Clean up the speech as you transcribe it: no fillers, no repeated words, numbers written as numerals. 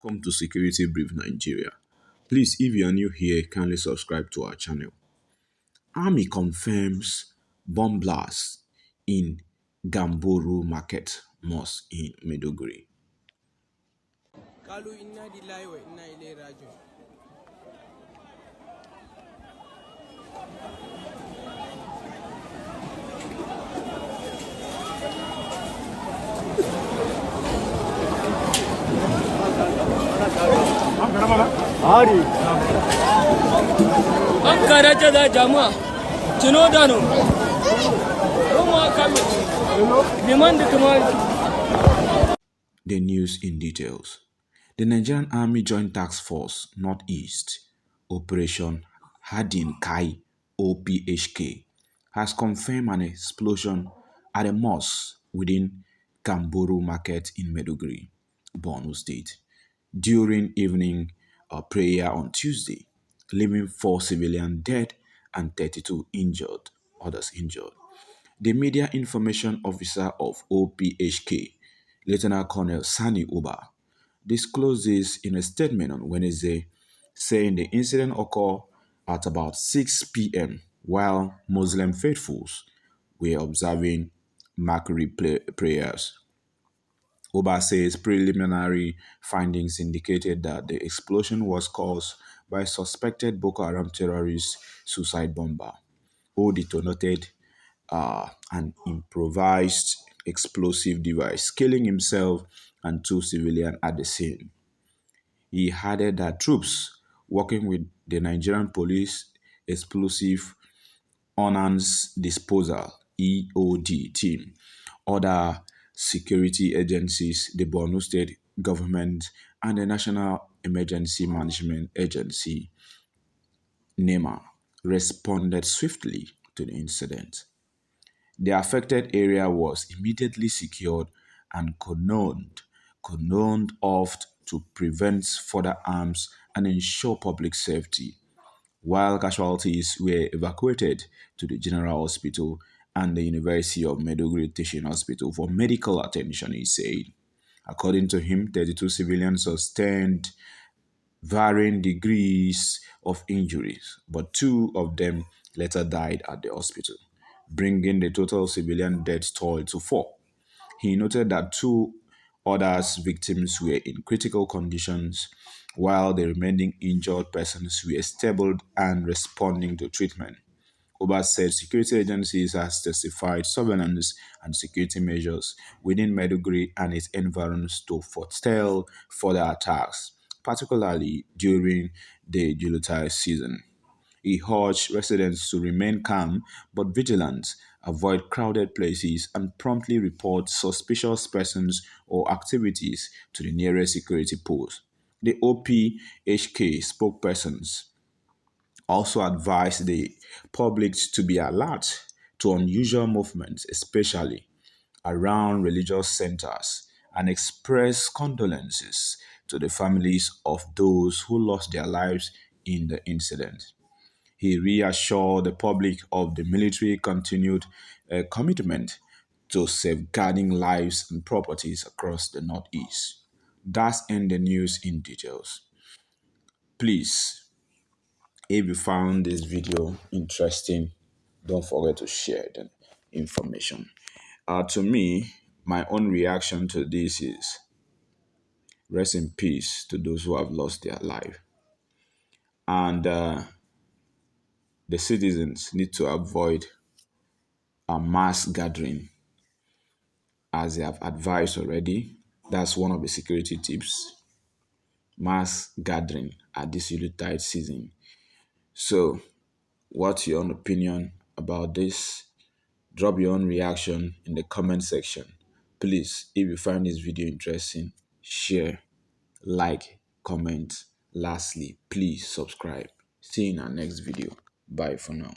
Welcome to Security Brief Nigeria. Please, if you are new here, kindly subscribe to our channel. Army confirms bomb blast in Gamboru Market, Mosque in Maiduguri. The news in details. The Nigerian Army Joint Task Force Northeast Operation Hadin Kai OPHK has confirmed an explosion at a mosque within Gamboru Market in Maiduguri, Borno State, during evening prayer on Tuesday, leaving 4 civilians dead and 32 others injured. The Media Information Officer of OPHK, Lieutenant Colonel Sani Uba, disclosed this in a statement on Wednesday, saying the incident occurred at about 6 p.m. while Muslim faithfuls were observing Maghrib prayers. Uba says preliminary findings indicated that the explosion was caused by suspected Boko Haram terrorist suicide bomber who detonated an improvised explosive device, killing himself and 2 civilians at the scene. He added that troops working with the Nigerian Police Explosive Ordnance Disposal (EOD) team, other security agencies, the Borno State government, and the National Emergency Management Agency (NEMA) responded swiftly to the incident. The affected area was immediately secured and cordoned off to prevent further harms and ensure public safety, while casualties were evacuated to the General Hospital and the University of Maiduguri Teaching Hospital for medical attention, he said. According to him, 32 civilians sustained varying degrees of injuries, but 2 of them later died at the hospital, bringing the total civilian death toll to 4. He noted that 2 others victims were in critical conditions, while the remaining injured persons were stable and responding to treatment. Oba said security agencies has intensified surveillance and security measures within Maiduguri and its environs to forestall further attacks, particularly during the July season. He urged residents to remain calm but vigilant, avoid crowded places, and promptly report suspicious persons or activities to the nearest security post. The OPHK spokespersons also advised the public to be alert to unusual movements, especially around religious centers, and express condolences to the families of those who lost their lives in the incident. He reassured the public of the military continued commitment to safeguarding lives and properties across the Northeast. That's in the news in details. Please, if you found this video interesting, don't forget to share the information. To me, my own reaction to this is rest in peace to those who have lost their life. And the citizens need to avoid a mass gathering as they have advised already. That's one of the security tips. Mass gathering at this Yuletide season. So, what's your own opinion about this? Drop your own reaction in the comment section. Please, if you find this video interesting, share, like, comment. Lastly, please subscribe. See you in our next video. Bye for now.